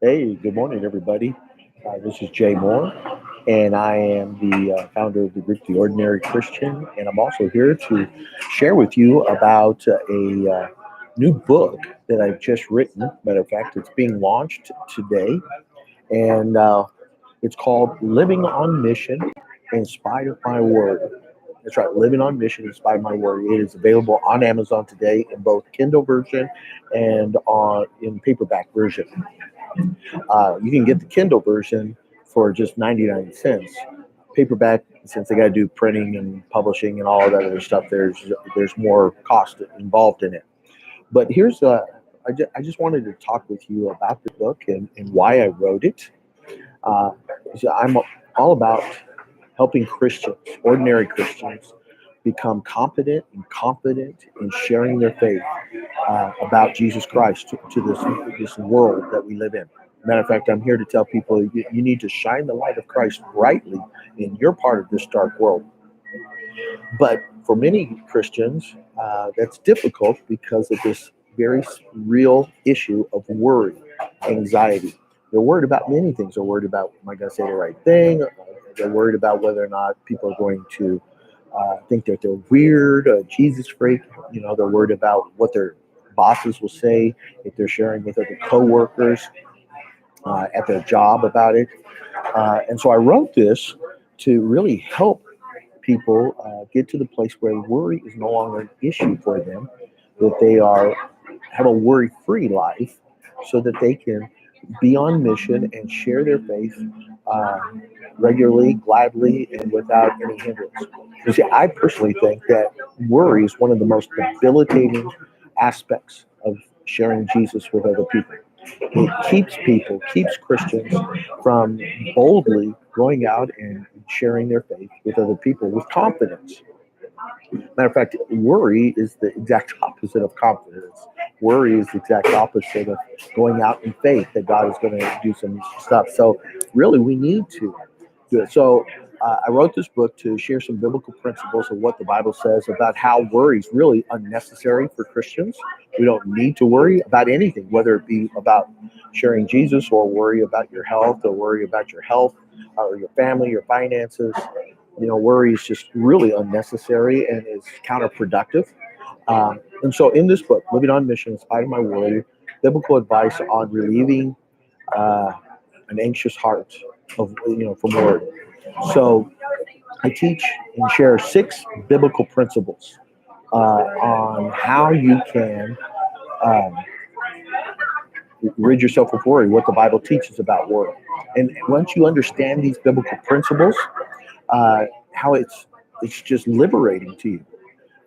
Hey, good morning, everybody. This is Jay Moore, and I am the founder of the group, The Ordinary Christian. And I'm also here to share with you about a new book that I've just written. Matter of fact, it's being launched today, and it's called Living on Mission in Spite of My Word. That's right, Living on Mission in Spite of My Word. It is available on Amazon today in both Kindle version and in paperback version. You can get the Kindle version for just 99 cents. Paperback, since they got to do printing and publishing and all of that other stuff, there's more cost involved in it. But I just wanted to talk with you about the book and why I wrote it. Uh, so I'm all about helping Christians, ordinary Christians, become competent and confident in sharing their faith about Jesus Christ to this world that we live in. Matter of fact, I'm here to tell people you need to shine the light of Christ brightly in your part of this dark world. But for many Christians, that's difficult because of this very real issue of worry, anxiety. They're worried about many things. They're worried about, am I going to say the right thing? They're worried about whether or not people are going to think that they're weird, Jesus freak. They're worried about what their bosses will say if they're sharing with other coworkers at their job about it. And so I wrote this to really help people get to the place where worry is no longer an issue for them, that they have a worry-free life, so that they can be on mission and share their faith uh, regularly, gladly, and without any hindrance. You see, I personally think that worry is one of the most debilitating aspects of sharing Jesus with other people. It keeps Christians from boldly going out and sharing their faith with other people with confidence. Matter of fact, worry is the exact opposite of confidence. Worry is the exact opposite of going out in faith that God is going to do some stuff. So, really, we need to do it. So, I wrote this book to share some biblical principles of what the Bible says about how worry is really unnecessary for Christians. We don't need to worry about anything, whether it be about sharing Jesus or worry about your health or worry about your health or your family, your finances. Worry is just really unnecessary and is counterproductive. And so, in this book, Living on Mission in Spite of My Worry, biblical advice on relieving uh, an anxious heart from worry. So, I teach and share 6 biblical principles on how you can um, rid yourself of worry, what the Bible teaches about worry. And once you understand these biblical principles, how it's just liberating to you.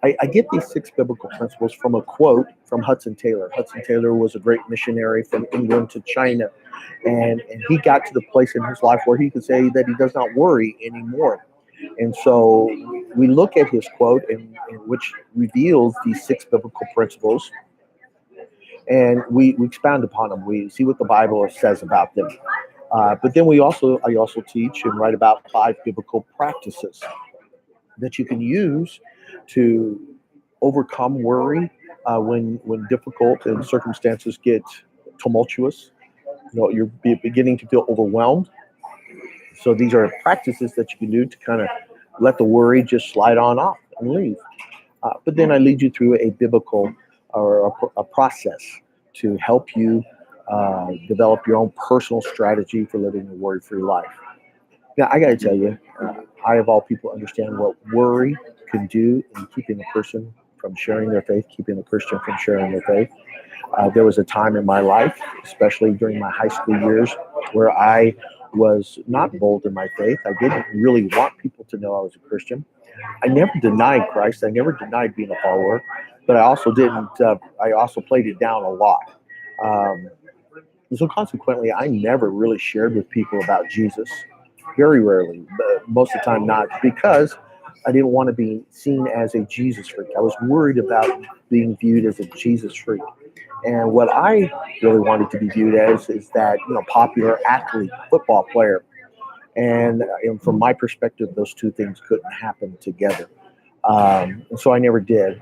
I get these 6 biblical principles from a quote from Hudson Taylor. Hudson Taylor was a great missionary from England to China, and he got to the place in his life where he could say that he does not worry anymore. And so we look at his quote, in which reveals these 6 biblical principles, and we expound upon them. We see what the Bible says about them. But then I also teach and write about 5 biblical practices that you can use to overcome worry when difficult and circumstances get tumultuous. You're beginning to feel overwhelmed. So these are practices that you can do to kind of let the worry just slide on off and leave. But then I lead you through a biblical or a process to help you develop your own personal strategy for living a worry-free life. Now, I got to tell you, I, of all people, understand what worry can do in keeping a person from sharing their faith, keeping a Christian from sharing their faith. There was a time in my life, especially during my high school years, where I was not bold in my faith. I didn't really want people to know I was a Christian. I never denied Christ. I never denied being a follower, but I also didn't. I also played it down a lot. Um, and so consequently, I never really shared with people about Jesus. Very rarely, but most of the time not, because I didn't want to be seen as a Jesus freak. I was worried about being viewed as a Jesus freak. And what I really wanted to be viewed as is that popular athlete, football player. And from my perspective, those two things couldn't happen together. And so I never did.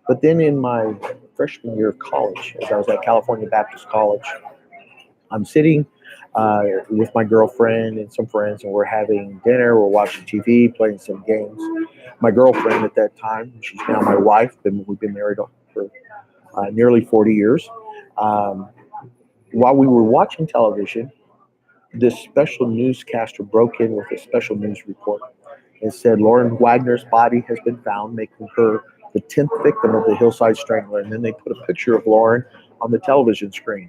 But then in my freshman year of college, as I was at California Baptist College, I'm sitting with my girlfriend and some friends, and we're having dinner, we're watching TV, playing some games. My girlfriend at that time, she's now my wife, and we've been married for nearly 40 years. Um, while we were watching television, this special newscaster broke in with a special news report and said Lauren Wagner's body has been found, making her the 10th victim of the Hillside Strangler. And then they put a picture of Lauren on the television screen,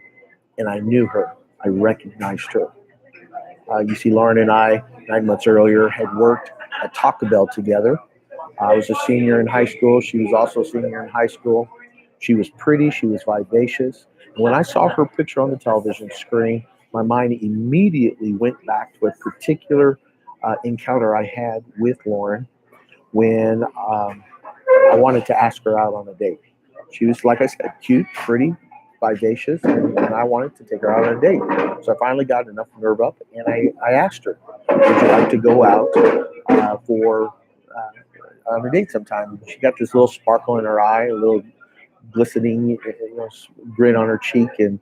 and I knew her. I recognized her. You see, Lauren and I, 9 months earlier, had worked at Taco Bell together. I was a senior in high school. She was also a senior in high school. She was pretty. She was vivacious. And when I saw her picture on the television screen, my mind immediately went back to a particular encounter I had with Lauren when I wanted to ask her out on a date. She was, like I said, cute, pretty, vivacious, and I wanted to take her out on a date. So I finally got enough nerve up, and I asked her, would you like to go out for on a date sometime? She got this little sparkle in her eye, a little glistening grin on her cheek, and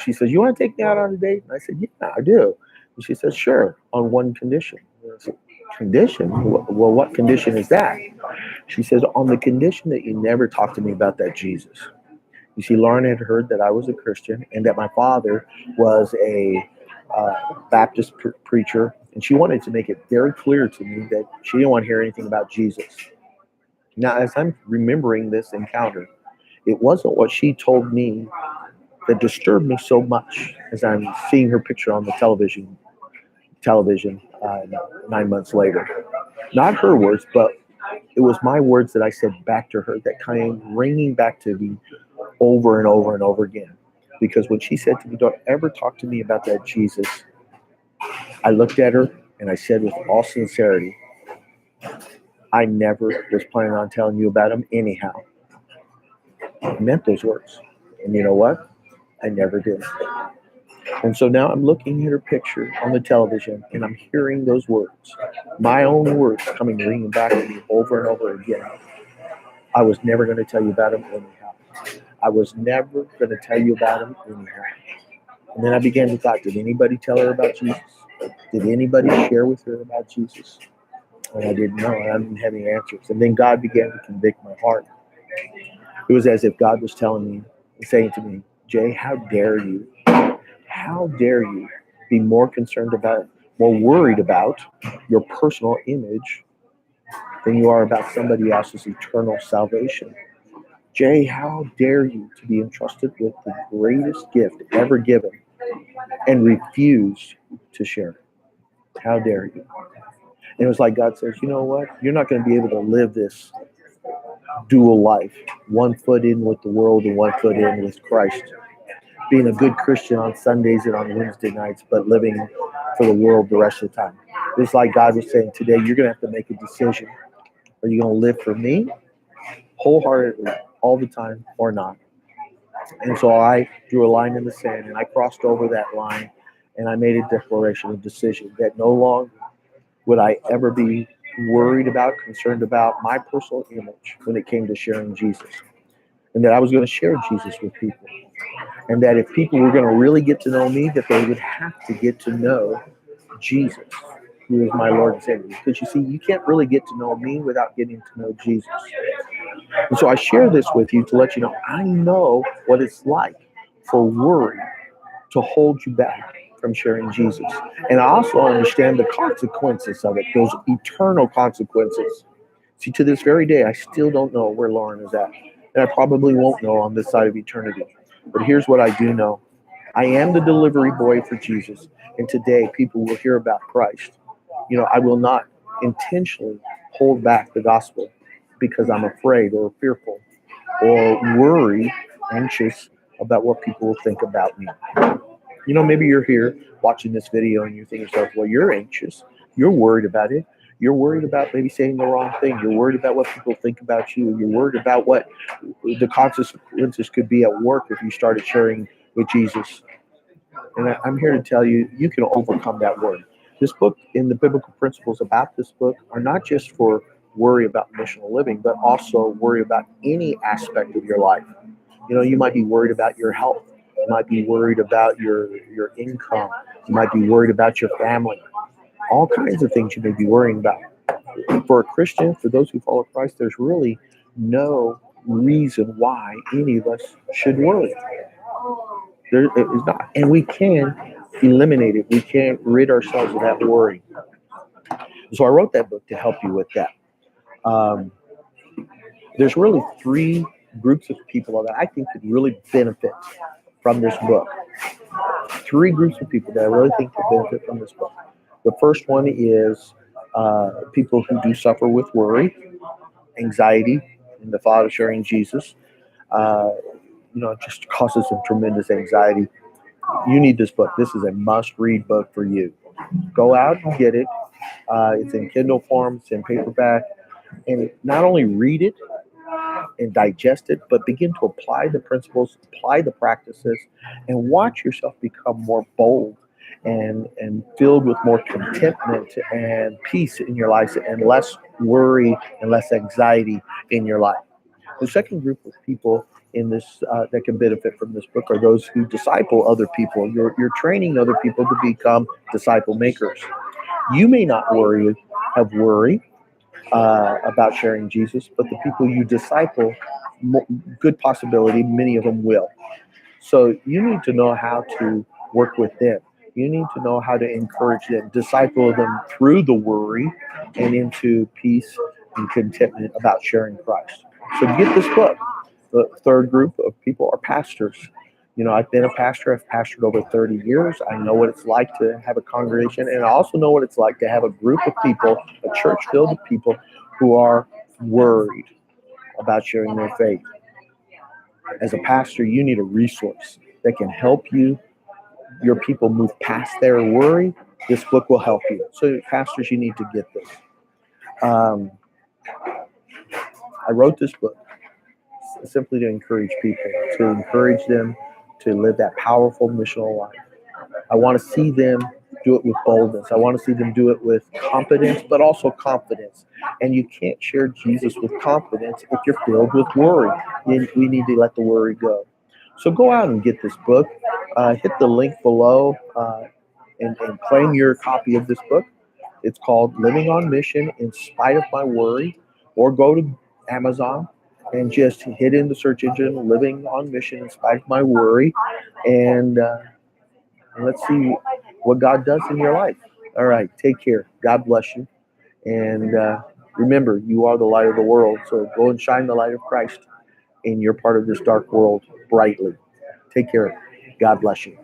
she says, you want to take me out on a date? And I said, yeah, I do. And she says, sure, on one condition. And I said, condition? Well, what condition is that? She says, on the condition that you never talk to me about that Jesus. You see, Lauren had heard that I was a Christian and that my father was a Baptist preacher, and she wanted to make it very clear to me that she didn't want to hear anything about Jesus. Now, as I'm remembering this encounter, it wasn't what she told me that disturbed me so much as I'm seeing her picture on the television 9 months later. Not her words, but it was my words that I said back to her that came ringing back to me over and over and over again. Because when she said to me, don't ever talk to me about that Jesus, I looked at her and I said with all sincerity, I never was planning on telling you about him anyhow. I meant those words. And you know what? I never did. And so now I'm looking at her picture on the television and I'm hearing those words, my own words coming ringing back to me over and over again. I was never going to tell you about him anyhow. I was never going to tell you about him anyhow. And then I began to thought, did anybody tell her about Jesus? Did anybody share with her about Jesus? And I didn't know, and I didn't have any answers. And then God began to convict my heart. It was as if God was telling me, saying to me, Jay, how dare you? How dare you be more worried about your personal image than you are about somebody else's eternal salvation? Jay, how dare you to be entrusted with the greatest gift ever given and refuse to share it? How dare you? And it was like God says, you know what? You're not going to be able to live this dual life, one foot in with the world and one foot in with Christ. Being a good Christian on Sundays and on Wednesday nights, but living for the world the rest of the time. It's like God was saying today, you're going to have to make a decision. Are you going to live for me wholeheartedly all the time or not? And so I drew a line in the sand and I crossed over that line and I made a declaration, a decision that no longer would I ever be worried about, concerned about my personal image when it came to sharing Jesus. And that I was going to share Jesus with people. And that if people were going to really get to know me, that they would have to get to know Jesus, who is my Lord and Savior. Because you see, you can't really get to know me without getting to know Jesus. And so I share this with you to let you know I know what it's like for worry to hold you back from sharing Jesus. And I also understand the consequences of it, those eternal consequences. See, to this very day, I still don't know where Lauren is at. And I probably won't know on this side of eternity. But here's what I do know. I am the delivery boy for Jesus. And today, people will hear about Christ. I will not intentionally hold back the gospel because I'm afraid or fearful or worried, anxious about what people will think about me. Maybe you're here watching this video and you think to yourself, well, you're anxious. You're worried about it. You're worried about maybe saying the wrong thing. You're worried about what people think about you. You're worried about what the consequences could be at work if you started sharing with Jesus. And I'm here to tell you, you can overcome that worry. This book and the biblical principles about this book are not just for worry about missional living, but also worry about any aspect of your life. You might be worried about your health. You might be worried about your income. You might be worried about your family. All kinds of things you may be worrying about. For a Christian, for those who follow Christ, there's really no reason why any of us should worry. There is not. And we can eliminate it. We can rid ourselves of that worry. So I wrote that book to help you with that. Um, there's really three groups of people that I think could really benefit from this book. Three groups of people that I really think could benefit from this book. The first one is people who do suffer with worry, anxiety, and the thought of sharing Jesus. Uh, it just causes them tremendous anxiety. You need this book. This is a must-read book for you. Go out and get it. It's in Kindle form. It's in paperback. And not only read it and digest it, but begin to apply the principles, apply the practices, and watch yourself become more bold and filled with more contentment and peace in your life and less worry and less anxiety in your life. The second group of people in this that can benefit from this book are those who disciple other people. You're training other people to become disciple makers. You may not have worry about sharing Jesus, but the people you disciple, good possibility, many of them will. So you need to know how to work with them. You need to know how to encourage them, disciple them through the worry and into peace and contentment about sharing Christ. So get this book. The third group of people are pastors. I've been a pastor. I've pastored over 30 years. I know what it's like to have a congregation, and I also know what it's like to have a group of people, a church filled with people who are worried about sharing their faith. As a pastor, you need a resource that can help your people move past their worry. This book will help you. So, pastors, you need to get this. I wrote this book simply to encourage people, to encourage them to live that powerful missional life. I want to see them do it with boldness. I want to see them do it with competence, but also confidence. And you can't share Jesus with confidence if you're filled with worry. We need to let the worry go. So go out and get this book. Hit the link below and claim your copy of this book. It's called Living on Mission in Spite of My Worry. Or go to Amazon and just hit in the search engine Living on Mission in Spite of My Worry. And let's see what God does in your life. All right. Take care. God bless you. And remember, you are the light of the world. So go and shine the light of Christ in your part of this dark world brightly. Take care. God bless you.